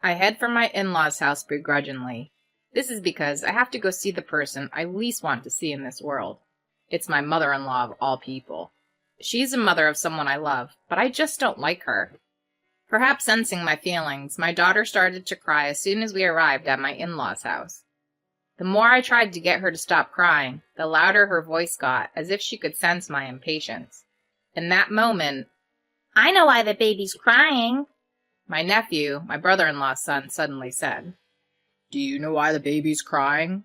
I head for my in-laws' house begrudgingly. This is because I have to go see the person I least want to see in this world. It's my mother-in-law of all people. She's the mother of someone I love, but I just don't like her. Perhaps sensing my feelings, my daughter started to cry as soon as we arrived at my in-laws' house. The more I tried to get her to stop crying, the louder her voice got, as if she could sense my impatience. In that moment, "I know why the baby's crying," my nephew, my brother-in-law's son, suddenly said. "Do you know why the baby's crying?"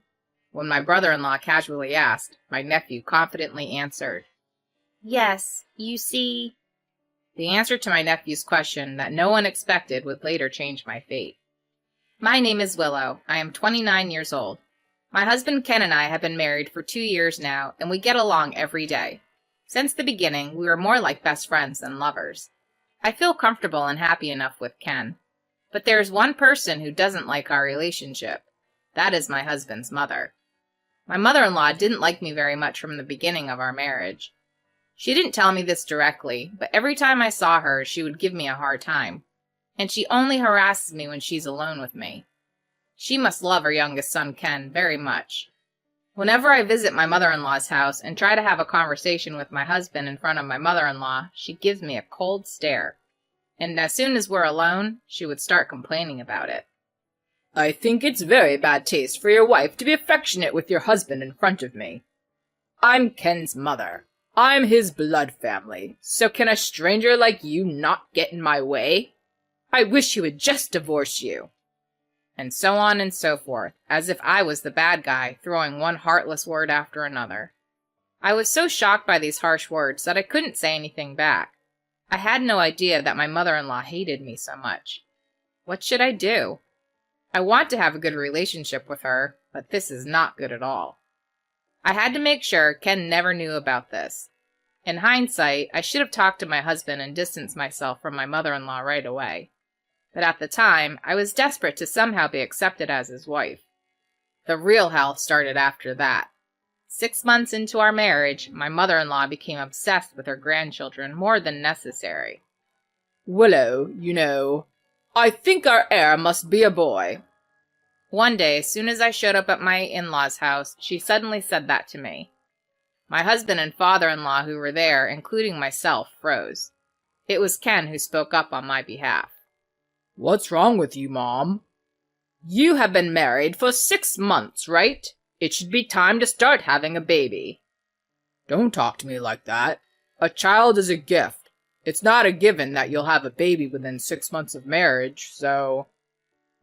When my brother-in-law casually asked, my nephew confidently answered, "Yes, you see." The answer to my nephew's question that no one expected would later change my fate. My name is Willow. I am 29 years old. My husband Ken and I have been married for 2 years now, and we get along every day. Since the beginning, we were more like best friends than lovers. I feel comfortable and happy enough with Ken. But there is one person who doesn't like our relationship. That is my husband's mother. My mother-in-law didn't like me very much from the beginning of our marriage. She didn't tell me this directly, but every time I saw her, she would give me a hard time. And she only harasses me when she's alone with me. She must love her youngest son, Ken, very much. Whenever I visit my mother-in-law's house and try to have a conversation with my husband in front of my mother-in-law, she gives me a cold stare. And as soon as we're alone, she would start complaining about it. "I think it's very bad taste for your wife to be affectionate with your husband in front of me. I'm Ken's mother. I'm his blood family, so can a stranger like you not get in my way? I wish he would just divorce you." And so on and so forth, as if I was the bad guy, throwing one heartless word after another. I was so shocked by these harsh words that I couldn't say anything back. I had no idea that my mother-in-law hated me so much. What should I do? I want to have a good relationship with her, but this is not good at all. I had to make sure Ken never knew about this. In hindsight, I should have talked to my husband and distanced myself from my mother-in-law right away. But at the time, I was desperate to somehow be accepted as his wife. The real hell started after that. 6 months into our marriage, my mother-in-law became obsessed with her grandchildren more than necessary. "Willow, you know, I think our heir must be a boy." One day, as soon as I showed up at my in-laws' house, she suddenly said that to me. My husband and father-in-law who were there, including myself, froze. It was Ken who spoke up on my behalf. "What's wrong with you, Mom?" "You have been married for 6 months, right? It should be time to start having a baby." "Don't talk to me like that. A child is a gift. It's not a given that you'll have a baby within 6 months of marriage, so—"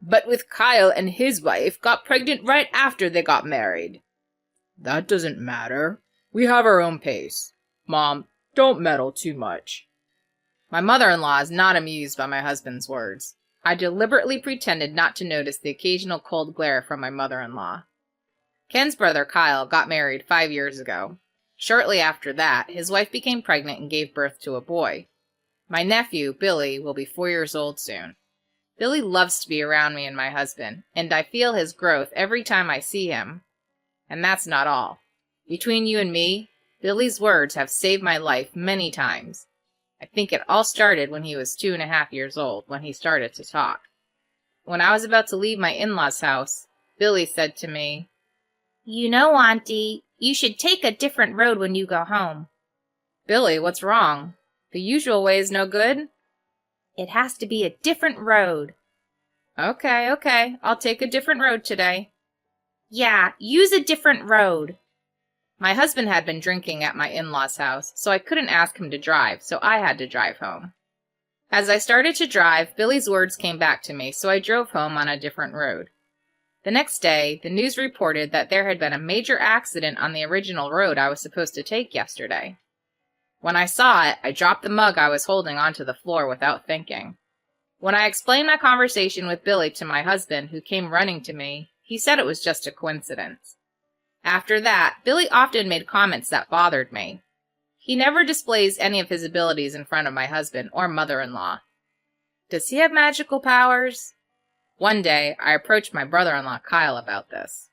"But with Kyle and his wife got pregnant right after they got married." "That doesn't matter. We have our own pace. Mom, don't meddle too much." My mother-in-law is not amused by my husband's words. I deliberately pretended not to notice the occasional cold glare from my mother-in-law. Ken's brother Kyle got married 5 years ago. Shortly after that, his wife became pregnant and gave birth to a boy. My nephew, Billy, will be 4 years old soon. Billy loves to be around me and my husband, and I feel his growth every time I see him. And that's not all. Between you and me, Billy's words have saved my life many times. I think it all started when he was 2.5 years old, when he started to talk. When I was about to leave my in-laws' house, Billy said to me, "You know, Auntie, you should take a different road when you go home." "Billy, what's wrong? The usual way is no good?" "It has to be a different road." Okay, I'll take a different road today." "Yeah, use a different road." My husband had been drinking at my in-laws' house, so I couldn't ask him to drive, so I had to drive home. As I started to drive, Billy's words came back to me, so I drove home on a different road. The next day, the news reported that there had been a major accident on the original road I was supposed to take yesterday. When I saw it, I dropped the mug I was holding onto the floor without thinking. When I explained my conversation with Billy to my husband, who came running to me, he said it was just a coincidence. After that, Billy often made comments that bothered me. He never displays any of his abilities in front of my husband or mother-in-law. Does he have magical powers? One day, I approached my brother-in-law Kyle about this.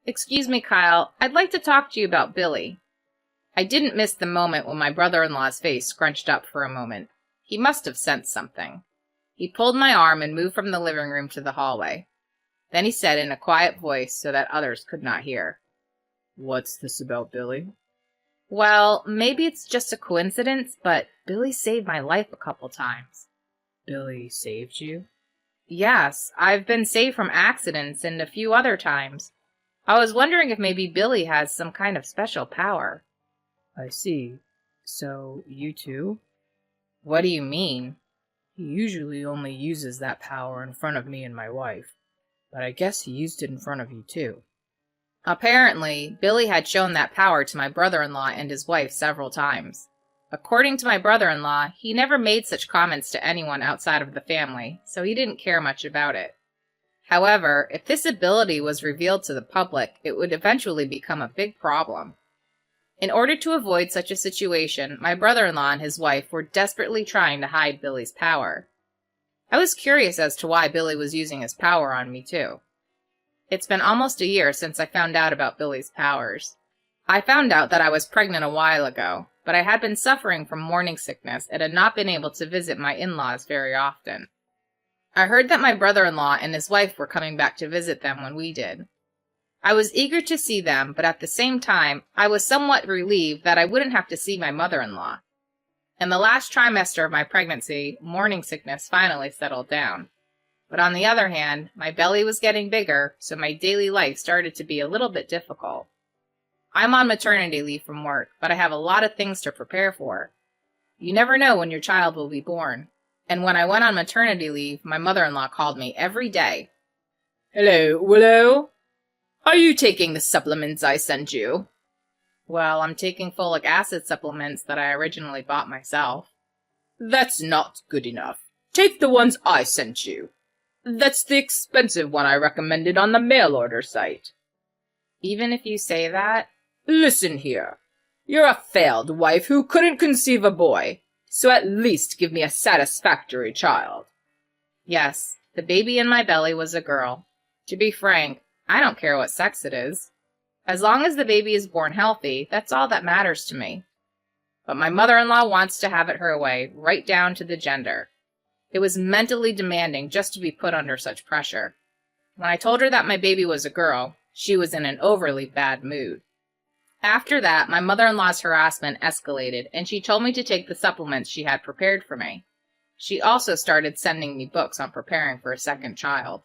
"Excuse me, Kyle, I'd like to talk to you about Billy." I didn't miss the moment when my brother-in-law's face scrunched up for a moment. He must have sensed something. He pulled my arm and moved from the living room to the hallway. Then he said in a quiet voice so that others could not hear, "What's this about, Billy?" Well, maybe it's just a coincidence, but Billy saved my life a couple times. Billy saved you? Yes, I've been saved from accidents and a few other times. I was wondering if maybe Billy has some kind of special power. I see. So, you too? What do you mean? He usually only uses that power in front of me and my wife, but I guess he used it in front of you too. Apparently, Billy had shown that power to my brother-in-law and his wife several times. According to my brother-in-law, he never made such comments to anyone outside of the family, so he didn't care much about it. However, if this ability was revealed to the public, it would eventually become a big problem. In order to avoid such a situation, my brother-in-law and his wife were desperately trying to hide Billy's power. I was curious as to why Billy was using his power on me too. It's been almost a year since I found out about Billy's powers. I found out that I was pregnant a while ago, but I had been suffering from morning sickness and had not been able to visit my in-laws very often. I heard that my brother-in-law and his wife were coming back to visit them when we did. I was eager to see them, but at the same time, I was somewhat relieved that I wouldn't have to see my mother-in-law. In the last trimester of my pregnancy, morning sickness finally settled down. But on the other hand, my belly was getting bigger, so my daily life started to be a little bit difficult. I'm on maternity leave from work, but I have a lot of things to prepare for. You never know when your child will be born. And when I went on maternity leave, my mother-in-law called me every day. "Hello, Willow. Are you taking the supplements I sent you?" Well, I'm taking folic acid supplements that I originally bought myself. "That's not good enough. Take the ones I sent you. That's the expensive one I recommended on the mail order site." Even if you say that? "Listen here. You're a failed wife who couldn't conceive a boy, so at least give me a satisfactory child." Yes, the baby in my belly was a girl. To be frank, I don't care what sex it is. As long as the baby is born healthy, that's all that matters to me. But my mother-in-law wants to have it her way, right down to the gender. It was mentally demanding just to be put under such pressure. When I told her that my baby was a girl, she was in an overly bad mood. After that, my mother-in-law's harassment escalated, and she told me to take the supplements she had prepared for me. She also started sending me books on preparing for a second child.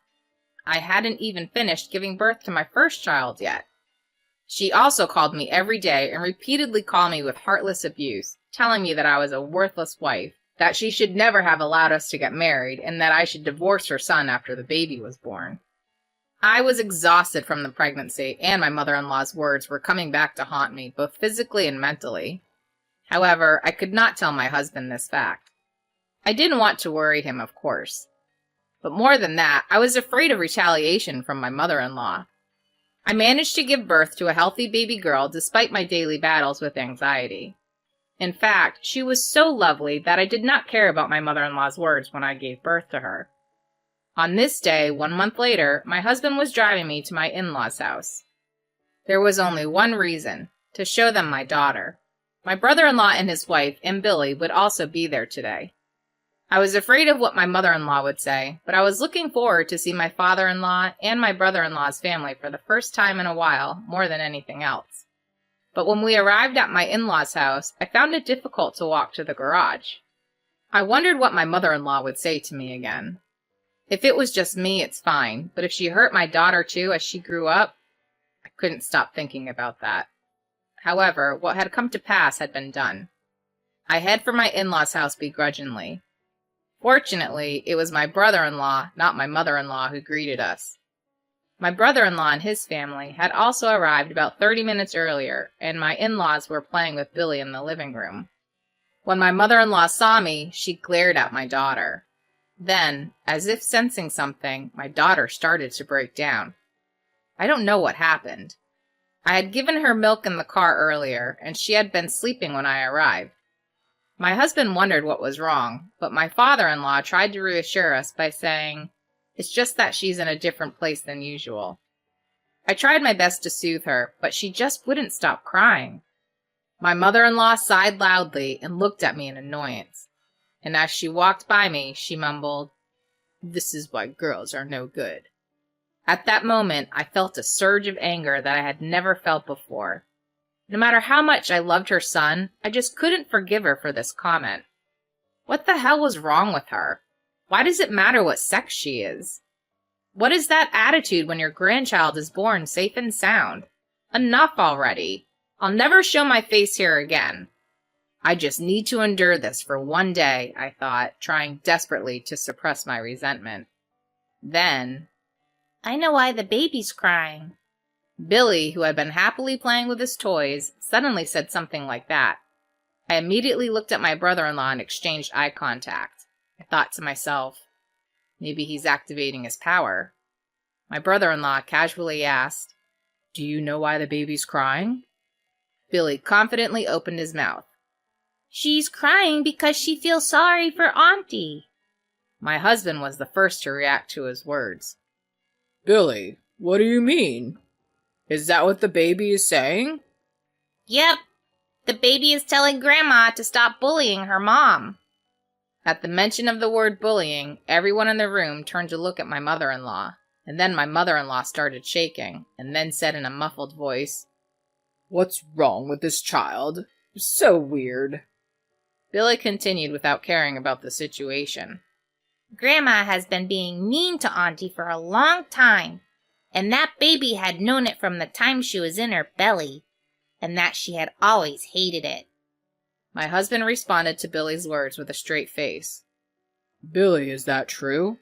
I hadn't even finished giving birth to my first child yet. She also called me every day and repeatedly called me with heartless abuse, telling me that I was a worthless wife, that she should never have allowed us to get married, and that I should divorce her son after the baby was born. I was exhausted from the pregnancy, and my mother-in-law's words were coming back to haunt me, both physically and mentally. However, I could not tell my husband this fact. I didn't want to worry him, of course. But more than that, I was afraid of retaliation from my mother-in-law. I managed to give birth to a healthy baby girl despite my daily battles with anxiety. In fact, she was so lovely that I did not care about my mother-in-law's words when I gave birth to her. On this day, 1 month later, my husband was driving me to my in-laws' house. There was only one reason: to show them my daughter. My brother-in-law and his wife and Billy would also be there today. I was afraid of what my mother-in-law would say, but I was looking forward to see my father-in-law and my brother-in-law's family for the first time in a while, more than anything else. But when we arrived at my in-laws' house, I found it difficult to walk to the garage. I wondered what my mother-in-law would say to me again. If it was just me, it's fine, but if she hurt my daughter too as she grew up, I couldn't stop thinking about that. However, what had come to pass had been done. I head for my in-laws' house begrudgingly. Fortunately, it was my brother-in-law, not my mother-in-law, who greeted us. My brother-in-law and his family had also arrived about 30 minutes earlier, and my in-laws were playing with Billy in the living room. When my mother-in-law saw me, she glared at my daughter. Then, as if sensing something, my daughter started to break down. I don't know what happened. I had given her milk in the car earlier, and she had been sleeping when I arrived. My husband wondered what was wrong, but my father-in-law tried to reassure us by saying, "It's just that she's in a different place than usual." I tried my best to soothe her, but she just wouldn't stop crying. My mother-in-law sighed loudly and looked at me in annoyance. And as she walked by me, she mumbled, This is why girls are no good. At that moment, I felt a surge of anger that I had never felt before. No matter how much I loved her son, I just couldn't forgive her for this comment. What the hell was wrong with her? Why does it matter what sex she is? What is that attitude when your grandchild is born safe and sound? Enough already. I'll never show my face here again. I just need to endure this for one day, I thought, trying desperately to suppress my resentment. Then, I know why the baby's crying. Billy, who had been happily playing with his toys, suddenly said something like that. I immediately looked at my brother-in-law and exchanged eye contact. I thought to myself, maybe he's activating his power. My brother-in-law casually asked, "Do you know why the baby's crying?" Billy confidently opened his mouth. "She's crying because she feels sorry for Auntie." My husband was the first to react to his words. "Billy, what do you mean? Is that what the baby is saying?" "Yep. The baby is telling Grandma to stop bullying her mom." At the mention of the word bullying, everyone in the room turned to look at my mother-in-law, and then my mother-in-law started shaking, and then said in a muffled voice, "What's wrong with this child? So weird." Billy continued without caring about the situation. "Grandma has been being mean to Auntie for a long time, and that baby had known it from the time she was in her belly, and that she had always hated it." My husband responded to Billy's words with a straight face. "Billy, is that true?"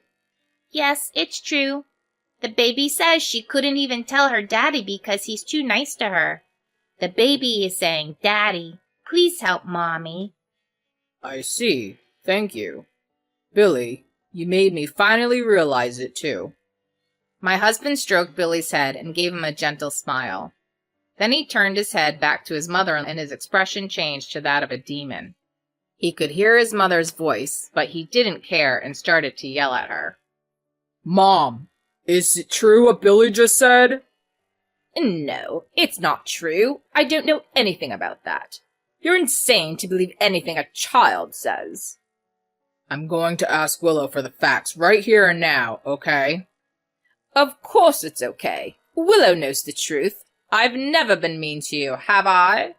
"Yes, it's true. The baby says she couldn't even tell her daddy because he's too nice to her. The baby is saying, 'Daddy, please help Mommy.'" "I see. Thank you. Billy, you made me finally realize it too." My husband stroked Billy's head and gave him a gentle smile. Then he turned his head back to his mother and his expression changed to that of a demon. He could hear his mother's voice, but he didn't care and started to yell at her. "Mom, is it true what Billy just said?" "No, it's not true. I don't know anything about that. You're insane to believe anything a child says." "I'm going to ask Willow for the facts right here and now, okay?" "Of course it's okay. Willow knows the truth. I've never been mean to you, have I?"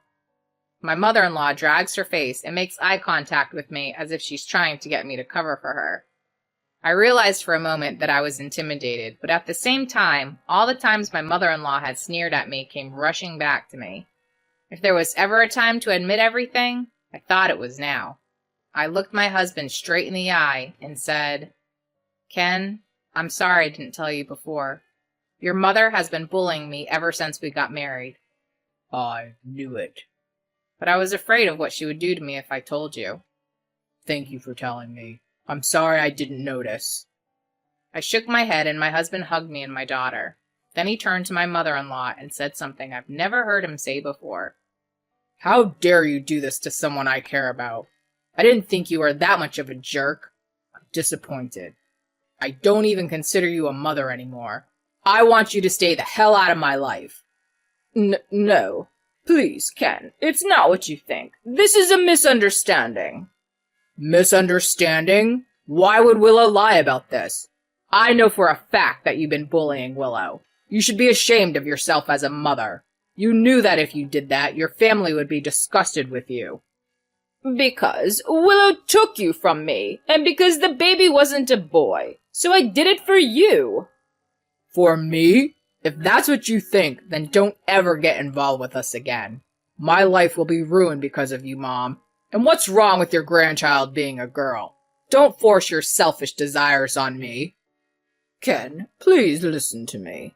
My mother-in-law drags her face and makes eye contact with me as if she's trying to get me to cover for her. I realized for a moment that I was intimidated, but at the same time, all the times my mother-in-law had sneered at me came rushing back to me. If there was ever a time to admit everything, I thought it was now. I looked my husband straight in the eye and said, "Ken, I'm sorry I didn't tell you before. Your mother has been bullying me ever since we got married." "I knew it." "But I was afraid of what she would do to me if I told you." "Thank you for telling me. I'm sorry I didn't notice." I shook my head and my husband hugged me and my daughter. Then he turned to my mother-in-law and said something I've never heard him say before. "How dare you do this to someone I care about? I didn't think you were that much of a jerk. I'm disappointed. I don't even consider you a mother anymore. I want you to stay the hell out of my life." No. Please, Ken. It's not what you think. This is a misunderstanding." "Misunderstanding? Why would Willow lie about this? I know for a fact that you've been bullying Willow. You should be ashamed of yourself as a mother. You knew that if you did that, your family would be disgusted with you." "Because Willow took you from me, and because the baby wasn't a boy. So I did it for you." "For me? If that's what you think, then don't ever get involved with us again. My life will be ruined because of you, Mom. And what's wrong with your grandchild being a girl? Don't force your selfish desires on me." "Ken, please listen to me.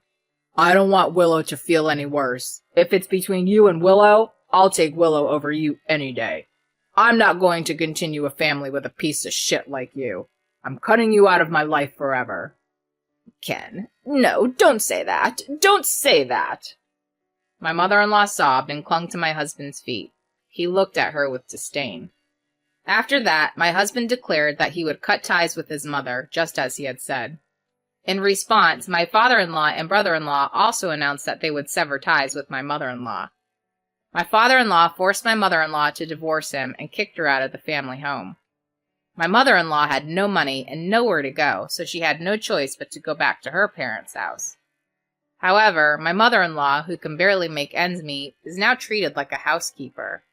I don't want Willow to feel any worse. If it's between you and Willow, I'll take Willow over you any day. I'm not going to continue a family with a piece of shit like you. I'm cutting you out of my life forever." "Ken, no, don't say that. Don't say that." My mother-in-law sobbed and clung to my husband's feet. He looked at her with disdain. After that, my husband declared that he would cut ties with his mother, just as he had said. In response, my father-in-law and brother-in-law also announced that they would sever ties with my mother-in-law. My father-in-law forced my mother-in-law to divorce him and kicked her out of the family home. My mother-in-law had no money and nowhere to go, so she had no choice but to go back to her parents' house. However, my mother-in-law, who can barely make ends meet, is now treated like a housekeeper.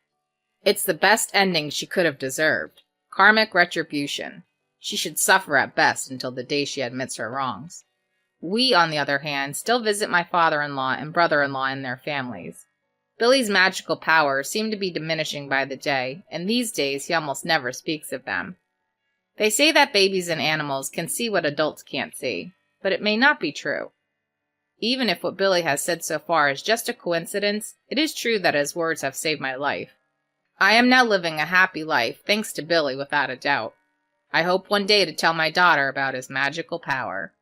It's the best ending she could have deserved. Karmic retribution. She should suffer at best until the day she admits her wrongs. We, on the other hand, still visit my father-in-law and brother-in-law and their families. Billy's magical powers seem to be diminishing by the day, and these days he almost never speaks of them. They say that babies and animals can see what adults can't see, but it may not be true. Even if what Billy has said so far is just a coincidence, it is true that his words have saved my life. I am now living a happy life, thanks to Billy without a doubt. I hope one day to tell my daughter about his magical power.